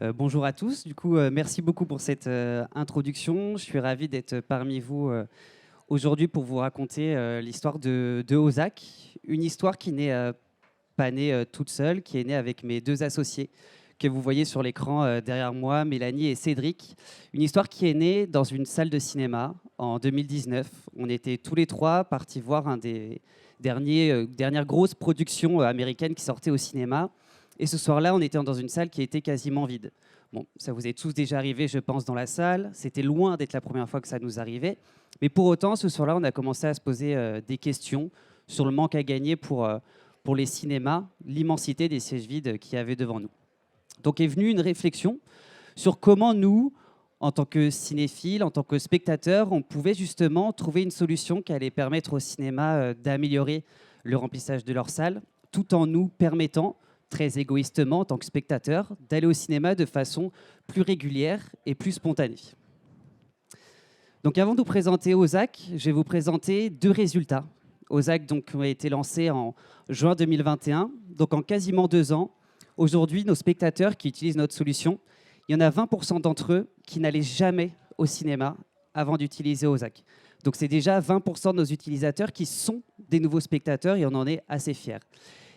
Bonjour à tous. Du coup, merci beaucoup pour cette introduction. Je suis ravi d'être parmi vous aujourd'hui pour vous raconter l'histoire de Ozak, une histoire qui n'est pas née toute seule, qui est née avec mes deux associés que vous voyez sur l'écran derrière moi, Mélanie et Cédric. Une histoire qui est née dans une salle de cinéma en 2019. On était tous les trois partis voir un des dernières grosses productions américaines qui sortaient au cinéma. Et ce soir-là, on était dans une salle qui était quasiment vide. Bon, ça vous est tous déjà arrivé, je pense, dans la salle. C'était loin d'être la première fois que ça nous arrivait. Mais pour autant, ce soir-là, on a commencé à se poser des questions sur le manque à gagner pour les cinémas, l'immensité des sièges vides qu'il y avait devant nous. Donc est venue une réflexion sur comment nous, en tant que cinéphiles, en tant que spectateurs, on pouvait justement trouver une solution qui allait permettre au cinéma d'améliorer le remplissage de leur salle, tout en nous permettant, très égoïstement en tant que spectateurs, d'aller au cinéma de façon plus régulière et plus spontanée. Donc avant de vous présenter Ozak, je vais vous présenter deux résultats. Ozak donc, a été lancé en juin 2021, donc en quasiment 2 ans. Aujourd'hui, nos spectateurs qui utilisent notre solution, il y en a 20% d'entre eux qui n'allaient jamais au cinéma avant d'utiliser Ozak. Donc c'est déjà 20% de nos utilisateurs qui sont des nouveaux spectateurs et on en est assez fiers.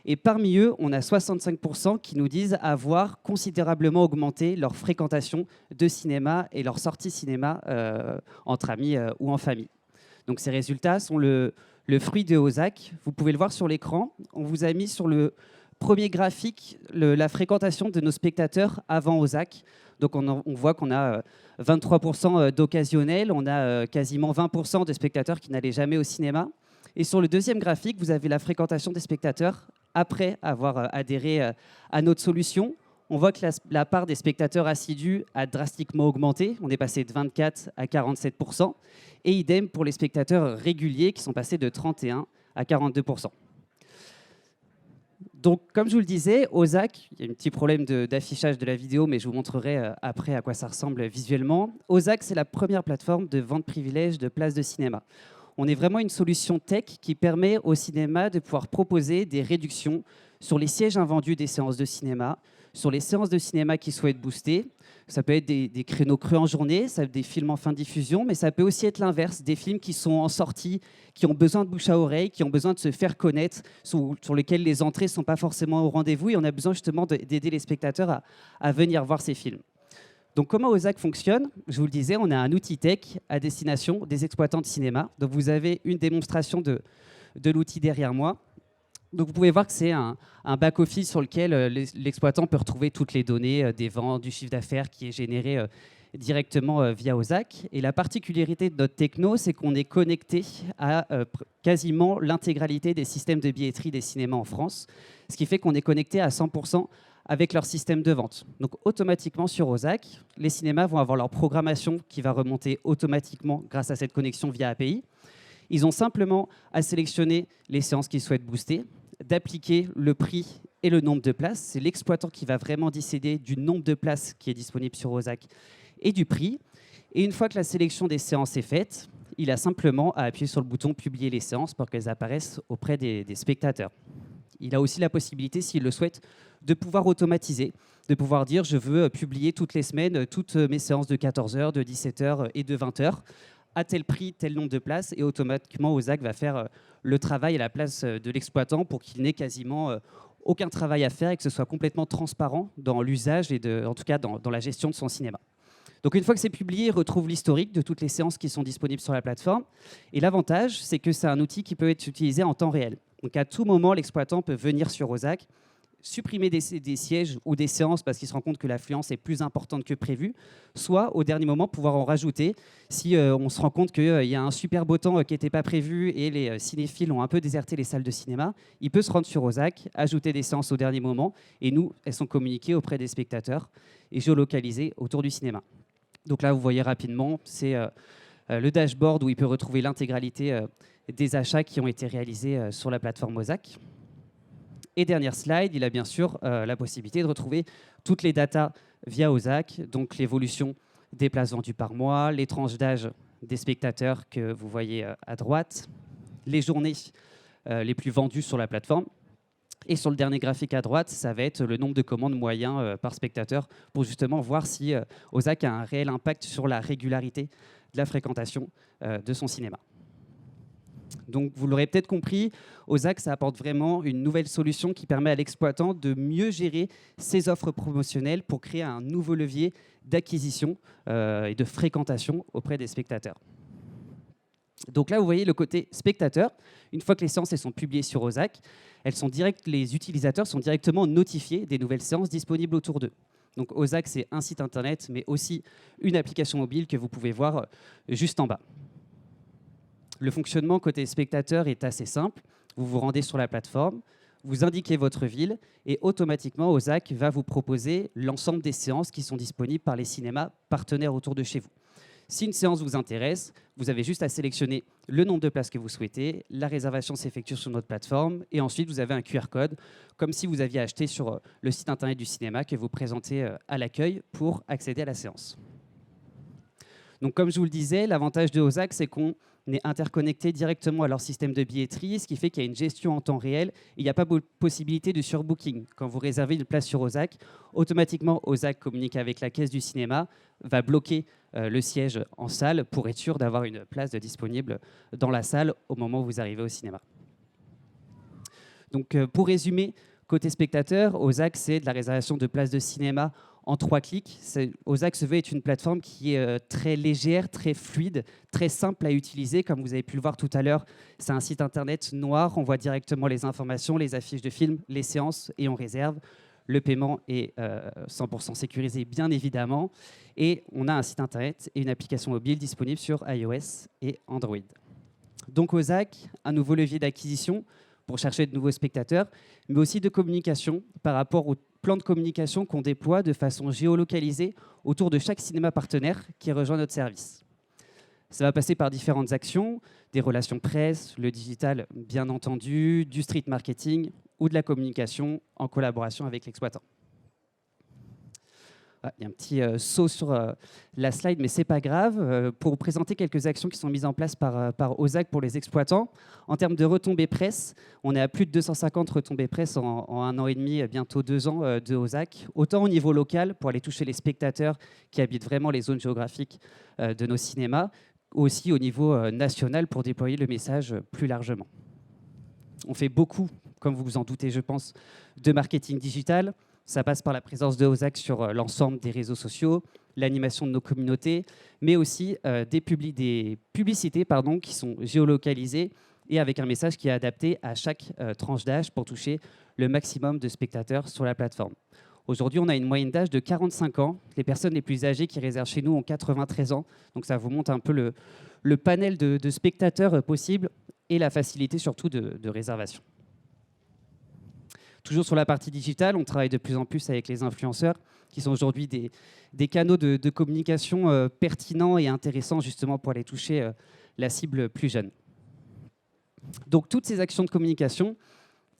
Et parmi eux, on a 65% qui nous disent avoir considérablement augmenté leur fréquentation de cinéma et leur sortie cinéma entre amis ou en famille. Donc ces résultats sont le fruit de Ozak. Vous pouvez le voir sur l'écran. On vous a mis sur le premier graphique la fréquentation de nos spectateurs avant Ozak. Donc on voit qu'on a 23% d'occasionnels, on a quasiment 20% de spectateurs qui n'allaient jamais au cinéma. Et sur le deuxième graphique, vous avez la fréquentation des spectateurs après avoir adhéré à notre solution. On voit que la part des spectateurs assidus a drastiquement augmenté. On est passé de 24 à 47%. Et idem pour les spectateurs réguliers qui sont passés de 31 à 42%. Donc, comme je vous le disais, Ozak, il y a un petit problème d'affichage de la vidéo, mais je vous montrerai après à quoi ça ressemble visuellement. Ozak, c'est la première plateforme de vente privilège de places de cinéma. On est vraiment une solution tech qui permet au cinéma de pouvoir proposer des réductions sur les sièges invendus des séances de cinéma, sur les séances de cinéma qui souhaitent booster. Ça peut être des créneaux creux en journée, ça peut être des films en fin de diffusion, mais ça peut aussi être l'inverse, des films qui sont en sortie, qui ont besoin de bouche à oreille, qui ont besoin de se faire connaître, sur lesquels les entrées ne sont pas forcément au rendez-vous, et on a besoin justement d'aider les spectateurs à venir voir ces films. Donc comment Ozak fonctionne? Je vous le disais, on a un outil tech à destination des exploitants de cinéma. Donc vous avez une démonstration de l'outil derrière moi. Donc vous pouvez voir que c'est un back-office sur lequel l'exploitant peut retrouver toutes les données des ventes, du chiffre d'affaires qui est généré directement via Ozak. Et la particularité de notre techno, c'est qu'on est connecté à quasiment l'intégralité des systèmes de billetterie des cinémas en France, ce qui fait qu'on est connecté à 100% avec leur système de vente. Donc automatiquement sur Ozak, les cinémas vont avoir leur programmation qui va remonter automatiquement grâce à cette connexion via API. Ils ont simplement à sélectionner les séances qu'ils souhaitent booster, d'appliquer le prix et le nombre de places. C'est l'exploitant qui va vraiment décider du nombre de places qui est disponible sur Ozak et du prix. Et une fois que la sélection des séances est faite, il a simplement à appuyer sur le bouton « Publier les séances » pour qu'elles apparaissent auprès des spectateurs. Il a aussi la possibilité, s'il le souhaite, de pouvoir automatiser, de pouvoir dire « je veux publier toutes les semaines toutes mes séances de 14h, de 17h et de 20h » à tel prix, tel nombre de places, et automatiquement Ozak va faire le travail à la place de l'exploitant pour qu'il n'ait quasiment aucun travail à faire et que ce soit complètement transparent dans l'usage et en tout cas dans la gestion de son cinéma. Donc une fois que c'est publié, il retrouve l'historique de toutes les séances qui sont disponibles sur la plateforme. Et l'avantage, c'est que c'est un outil qui peut être utilisé en temps réel. Donc à tout moment, l'exploitant peut venir sur Ozak, supprimer des sièges ou des séances parce qu'il se rend compte que l'affluence est plus importante que prévu, soit au dernier moment pouvoir en rajouter si on se rend compte qu'il y a un super beau temps qui n'était pas prévu et les cinéphiles ont un peu déserté les salles de cinéma. Il peut se rendre sur Ozak, ajouter des séances au dernier moment et nous, elles sont communiquées auprès des spectateurs et géolocalisées autour du cinéma. Donc là, vous voyez rapidement, c'est le dashboard où il peut retrouver l'intégralité des achats qui ont été réalisés sur la plateforme Ozak. Et dernière slide, il a bien sûr la possibilité de retrouver toutes les datas via Ozak, donc l'évolution des places vendues par mois, les tranches d'âge des spectateurs que vous voyez à droite, les journées les plus vendues sur la plateforme, Et sur le dernier graphique à droite, ça va être le nombre de commandes moyen par spectateur pour justement voir si Ozak a un réel impact sur la régularité de la fréquentation de son cinéma. Donc, vous l'aurez peut-être compris, Ozak, ça apporte vraiment une nouvelle solution qui permet à l'exploitant de mieux gérer ses offres promotionnelles pour créer un nouveau levier d'acquisition et de fréquentation auprès des spectateurs. Donc là, vous voyez le côté spectateur. Une fois que les séances elles sont publiées sur Ozak, les utilisateurs sont directement notifiés des nouvelles séances disponibles autour d'eux. Donc Ozak, c'est un site internet, mais aussi une application mobile que vous pouvez voir juste en bas. Le fonctionnement côté spectateur est assez simple. Vous vous rendez sur la plateforme, vous indiquez votre ville et automatiquement, Ozak va vous proposer l'ensemble des séances qui sont disponibles par les cinémas partenaires autour de chez vous. Si une séance vous intéresse, vous avez juste à sélectionner le nombre de places que vous souhaitez, la réservation s'effectue sur notre plateforme et ensuite vous avez un QR code, comme si vous aviez acheté sur le site internet du cinéma que vous présentez à l'accueil pour accéder à la séance. Donc comme je vous le disais, l'avantage de Ozak, c'est qu'on est interconnecté directement à leur système de billetterie, ce qui fait qu'il y a une gestion en temps réel. Il n'y a pas possibilité de surbooking. Quand vous réservez une place sur Ozak, automatiquement, Ozak communique avec la caisse du cinéma, va bloquer le siège en salle pour être sûr d'avoir une place disponible dans la salle au moment où vous arrivez au cinéma. Donc, pour résumer, côté spectateur, Ozak, c'est de la réservation de places de cinéma en 3 clics. Ozak se veut être une plateforme qui est très légère, très fluide, très simple à utiliser. Comme vous avez pu le voir tout à l'heure, c'est un site internet noir. On voit directement les informations, les affiches de films, les séances et on réserve. Le paiement est 100% sécurisé, bien évidemment. Et on a un site internet et une application mobile disponible sur iOS et Android. Donc Ozak, un nouveau levier d'acquisition pour chercher de nouveaux spectateurs, mais aussi de communication par rapport au plan de communication qu'on déploie de façon géolocalisée autour de chaque cinéma partenaire qui rejoint notre service. Ça va passer par différentes actions, des relations presse, le digital bien entendu, du street marketing ou de la communication en collaboration avec l'exploitant. Il y a un petit saut sur la slide, mais ce n'est pas grave. Pour vous présenter quelques actions qui sont mises en place par Ozak pour les exploitants. En termes de retombées presse, on est à plus de 250 retombées presse en 1 an et demi, bientôt 2 ans de Ozak. Autant au niveau local, pour aller toucher les spectateurs qui habitent vraiment les zones géographiques de nos cinémas, aussi au niveau national pour déployer le message plus largement. On fait beaucoup, comme vous vous en doutez, je pense, de marketing digital. Ça passe par la présence de Ozak sur l'ensemble des réseaux sociaux, l'animation de nos communautés, mais aussi des publicités qui sont géolocalisées et avec un message qui est adapté à chaque tranche d'âge pour toucher le maximum de spectateurs sur la plateforme. Aujourd'hui, on a une moyenne d'âge de 45 ans. Les personnes les plus âgées qui réservent chez nous ont 93 ans. Donc ça vous montre un peu le panel de spectateurs possibles et la facilité surtout de réservation. Toujours sur la partie digitale, on travaille de plus en plus avec les influenceurs, qui sont aujourd'hui des canaux de communication pertinents et intéressants justement pour aller toucher la cible plus jeune. Donc toutes ces actions de communication,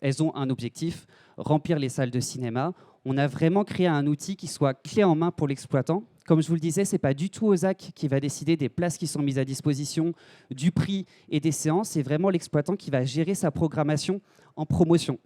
elles ont un objectif, remplir les salles de cinéma. On a vraiment créé un outil qui soit clé en main pour l'exploitant. Comme je vous le disais, ce n'est pas du tout Ozak qui va décider des places qui sont mises à disposition, du prix et des séances. C'est vraiment l'exploitant qui va gérer sa programmation en promotion.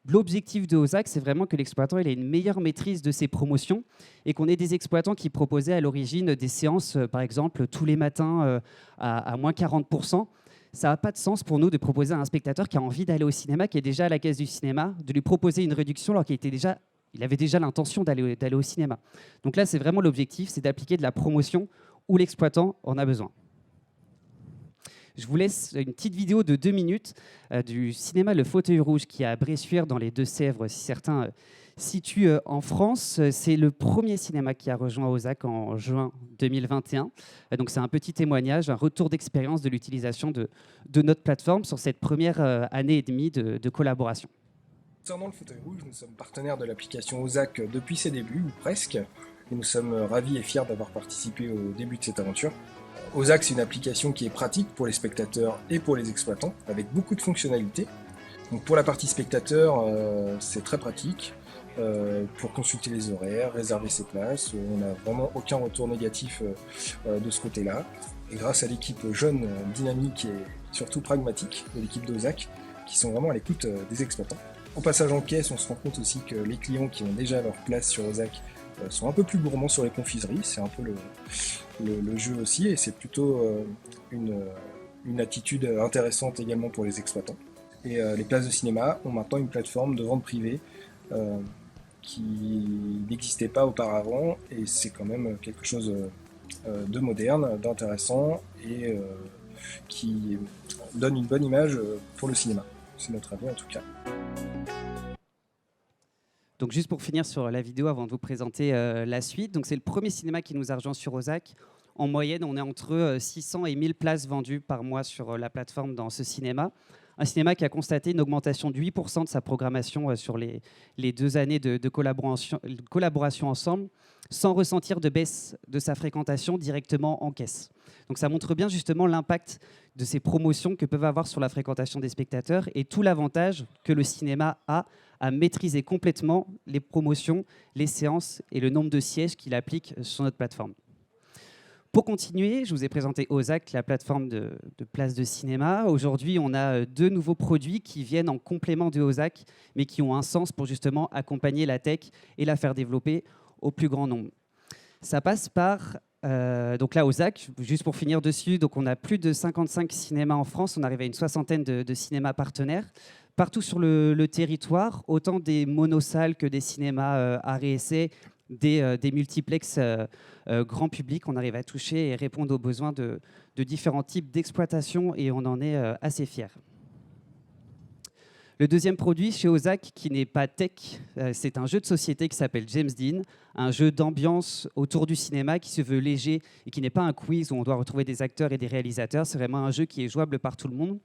L'objectif de Ozak, c'est vraiment que l'exploitant ait une meilleure maîtrise de ses promotions et qu'on ait des exploitants qui proposaient à l'origine des séances, par exemple, tous les matins à moins 40%. Ça n'a pas de sens pour nous de proposer à un spectateur qui a envie d'aller au cinéma, qui est déjà à la caisse du cinéma, de lui proposer une réduction alors qu'il avait déjà l'intention d'aller au cinéma. Donc là, c'est vraiment l'objectif, c'est d'appliquer de la promotion où l'exploitant en a besoin. Je vous laisse une petite vidéo de 2 minutes du cinéma Le Fauteuil Rouge qui est à Bressuire dans les Deux-Sèvres, si certains situent en France. C'est le premier cinéma qui a rejoint Ozak en juin 2021. Donc c'est un petit témoignage, un retour d'expérience de l'utilisation de notre plateforme sur cette première année et demie de collaboration. Concernant Le Fauteuil Rouge, nous sommes partenaires de l'application Ozak depuis ses débuts, ou presque. Et nous sommes ravis et fiers d'avoir participé au début de cette aventure. Ozak, c'est une application qui est pratique pour les spectateurs et pour les exploitants, avec beaucoup de fonctionnalités. Donc pour la partie spectateur, c'est très pratique pour consulter les horaires, réserver ses places. On n'a vraiment aucun retour négatif de ce côté-là. Et grâce à l'équipe jeune, dynamique et surtout pragmatique de l'équipe d'Ozak, qui sont vraiment à l'écoute des exploitants. Au passage en caisse, on se rend compte aussi que les clients qui ont déjà leur place sur Ozak sont un peu plus gourmands sur les confiseries, c'est un peu le jeu aussi, et c'est plutôt une attitude intéressante également pour les exploitants. Et les places de cinéma ont maintenant une plateforme de vente privée qui n'existait pas auparavant, et c'est quand même quelque chose de moderne, d'intéressant, et qui donne une bonne image pour le cinéma. C'est notre avis en tout cas. Donc juste pour finir sur la vidéo avant de vous présenter la suite, donc c'est le premier cinéma qui nous a rejoint sur Ozak. En moyenne, on est entre 600 et 1000 places vendues par mois sur la plateforme dans ce cinéma. Un cinéma qui a constaté une augmentation de 8% de sa programmation sur les 2 années de collaboration ensemble, sans ressentir de baisse de sa fréquentation directement en caisse. Donc ça montre bien justement l'impact de ces promotions que peuvent avoir sur la fréquentation des spectateurs et tout l'avantage que le cinéma a à maîtriser complètement les promotions, les séances et le nombre de sièges qu'il applique sur notre plateforme. Pour continuer, je vous ai présenté Ozak, la plateforme de places de cinéma. Aujourd'hui, on a 2 nouveaux produits qui viennent en complément de Ozak, mais qui ont un sens pour justement accompagner la tech et la faire développer au plus grand nombre. Ça passe par, donc là, Ozak, juste pour finir dessus, donc on a plus de 55 cinémas en France, on arrive à une 60aine de cinémas partenaires, partout sur le territoire, autant des monosalles que des cinémas arts et essais, des multiplexes grand public. On arrive à toucher et répondre aux besoins de différents types d'exploitation et on en est assez fiers. Le deuxième produit chez Ozak, qui n'est pas tech, c'est un jeu de société qui s'appelle James Dean, un jeu d'ambiance autour du cinéma qui se veut léger et qui n'est pas un quiz où on doit retrouver des acteurs et des réalisateurs. C'est vraiment un jeu qui est jouable par tout le monde.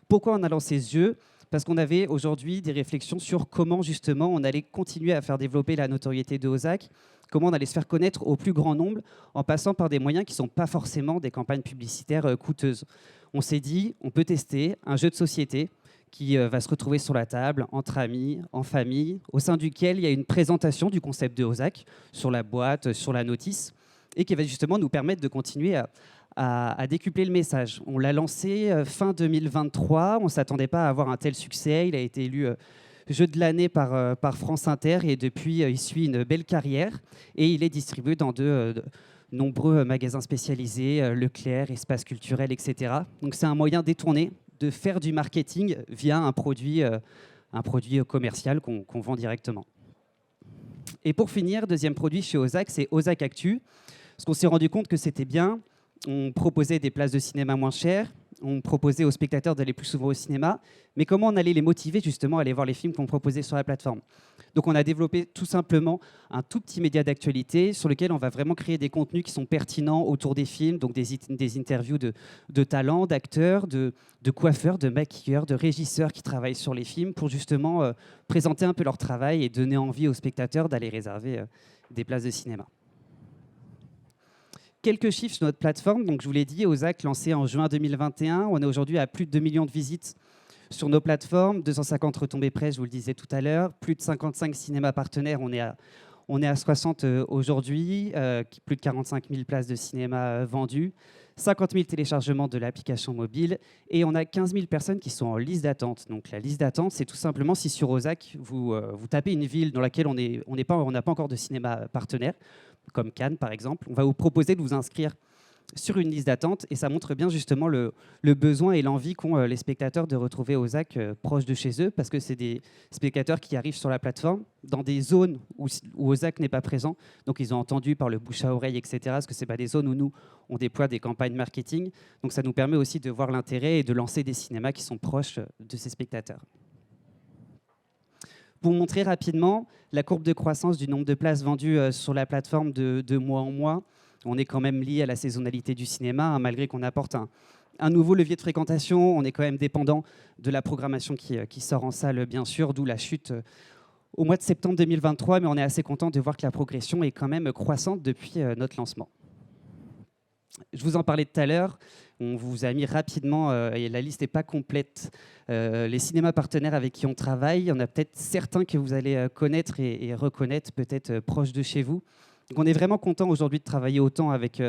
Pourquoi on a lancé ce jeu ? Parce qu'on avait aujourd'hui des réflexions sur comment justement on allait continuer à faire développer la notoriété de Ozak, comment on allait se faire connaître au plus grand nombre en passant par des moyens qui ne sont pas forcément des campagnes publicitaires coûteuses. On s'est dit, on peut tester un jeu de société qui va se retrouver sur la table, entre amis, en famille, au sein duquel il y a une présentation du concept de Ozak sur la boîte, sur la notice, et qui va justement nous permettre de continuer à décupler le message. On l'a lancé fin 2023, on ne s'attendait pas à avoir un tel succès, il a été élu jeu de l'année par France Inter, et depuis, il suit une belle carrière, et il est distribué dans de nombreux magasins spécialisés, Leclerc, Espace Culturel, etc. Donc c'est un moyen détourné de faire du marketing via un produit commercial qu'on vend directement. Et pour finir, deuxième produit chez Ozak, c'est Ozak Actu. Parce qu'on s'est rendu compte que c'était bien, on proposait des places de cinéma moins chères, on proposait aux spectateurs d'aller plus souvent au cinéma, mais comment on allait les motiver justement à aller voir les films qu'on proposait sur la plateforme. Donc on a développé tout simplement un tout petit média d'actualité sur lequel on va vraiment créer des contenus qui sont pertinents autour des films, donc des interviews de talents, d'acteurs, de coiffeurs, de maquilleurs, de régisseurs qui travaillent sur les films pour justement présenter un peu leur travail et donner envie aux spectateurs d'aller réserver des places de cinéma. Quelques chiffres sur notre plateforme. Donc, je vous l'ai dit, Ozak, lancé en juin 2021. On est aujourd'hui à plus de 2 millions de visites sur nos plateformes, 250 retombées presse, je vous le disais tout à l'heure, plus de 55 cinémas partenaires. On est à 60 aujourd'hui, plus de 45 000 places de cinéma vendues, 50 000 téléchargements de l'application mobile et on a 15 000 personnes qui sont en liste d'attente. Donc la liste d'attente, c'est tout simplement si sur Ozak, vous tapez une ville dans laquelle on n'a pas encore de cinéma partenaire, comme Cannes par exemple, on va vous proposer de vous inscrire sur une liste d'attente et ça montre bien justement le besoin et l'envie qu'ont les spectateurs de retrouver Ozak proche de chez eux parce que c'est des spectateurs qui arrivent sur la plateforme dans des zones où Ozak n'est pas présent. Donc ils ont entendu par le bouche à oreille, etc. Parce que ce n'est pas des zones où nous, on déploie des campagnes marketing. Donc ça nous permet aussi de voir l'intérêt et de lancer des cinémas qui sont proches de ces spectateurs. Pour vous montrer rapidement la courbe de croissance du nombre de places vendues sur la plateforme de mois en mois, on est quand même lié à la saisonnalité du cinéma, hein, malgré qu'on apporte un nouveau levier de fréquentation, on est quand même dépendant de la programmation qui sort en salle, bien sûr, d'où la chute au mois de septembre 2023, mais on est assez content de voir que la progression est quand même croissante depuis notre lancement. Je vous en parlais tout à l'heure, on vous a mis rapidement, et la liste n'est pas complète, les cinémas partenaires avec qui on travaille. Il y en a peut-être certains que vous allez connaître et reconnaître, peut-être proches de chez vous. Donc on est vraiment content aujourd'hui de travailler autant avec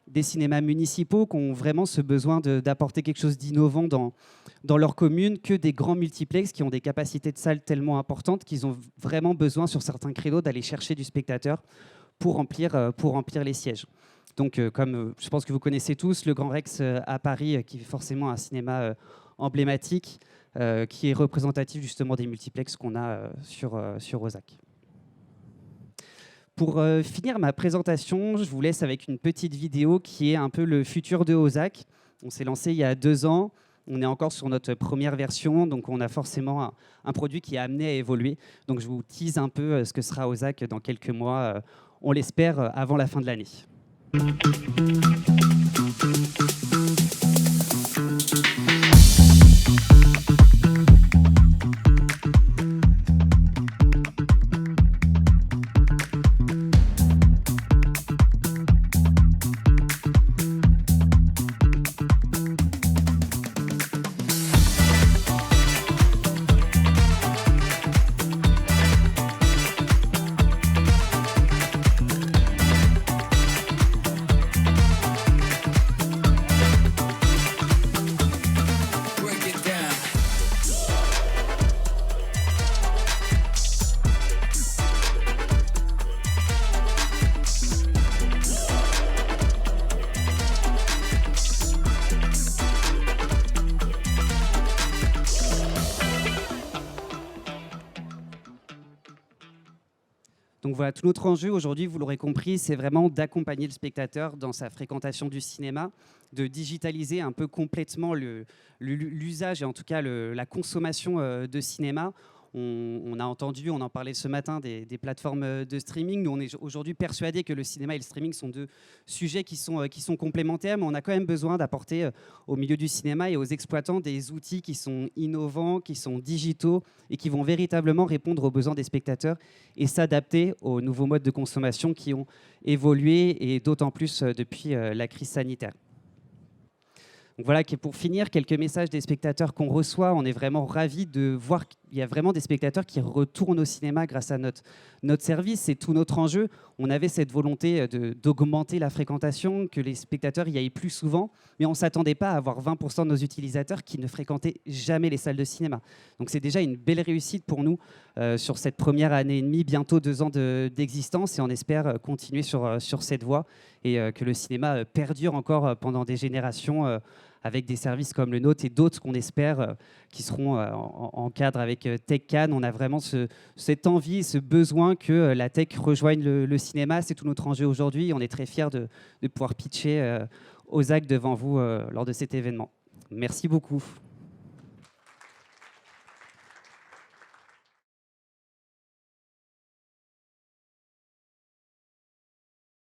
des cinémas municipaux qui ont vraiment ce besoin d'apporter quelque chose d'innovant dans leur commune, que des grands multiplex qui ont des capacités de salle tellement importantes qu'ils ont vraiment besoin sur certains créneaux d'aller chercher du spectateur pour remplir les sièges. Donc, comme je pense que vous connaissez tous, le Grand Rex à Paris, qui est forcément un cinéma emblématique, qui est représentatif justement des multiplex qu'on a sur Ozak. Pour finir ma présentation, je vous laisse avec une petite vidéo qui est un peu le futur de Ozak. On s'est lancé il y a 2 ans. On est encore sur notre première version, donc on a forcément un produit qui est amené à évoluer. Donc je vous tease un peu ce que sera Ozak dans quelques mois, on l'espère, avant la fin de l'année. Donc voilà, tout notre enjeu aujourd'hui, vous l'aurez compris, c'est vraiment d'accompagner le spectateur dans sa fréquentation du cinéma, de digitaliser un peu complètement l'usage et en tout cas la consommation de cinéma. On a entendu, on en parlait ce matin, des plateformes de streaming. Nous, on est aujourd'hui persuadés que le cinéma et le streaming sont 2 sujets qui sont complémentaires, mais on a quand même besoin d'apporter au milieu du cinéma et aux exploitants des outils qui sont innovants, qui sont digitaux et qui vont véritablement répondre aux besoins des spectateurs et s'adapter aux nouveaux modes de consommation qui ont évolué, et d'autant plus depuis la crise sanitaire. Donc voilà, pour finir, quelques messages des spectateurs qu'on reçoit. On est vraiment ravis de voir qu'il y a vraiment des spectateurs qui retournent au cinéma grâce à notre service. C'est tout notre enjeu. On avait cette volonté d'augmenter la fréquentation, que les spectateurs y aillent plus souvent, mais on ne s'attendait pas à avoir 20% de nos utilisateurs qui ne fréquentaient jamais les salles de cinéma. Donc c'est déjà une belle réussite pour nous sur cette première année et demie, bientôt 2 ans d'existence, et on espère continuer sur cette voie et que le cinéma perdure encore pendant des générations avec des services comme le nôtre et d'autres qu'on espère qui seront en cadre avec TechCan. On a vraiment cette envie, ce besoin que la tech rejoigne le cinéma. C'est tout notre enjeu aujourd'hui. On est très fiers de pouvoir pitcher Ozak devant vous lors de cet événement. Merci beaucoup.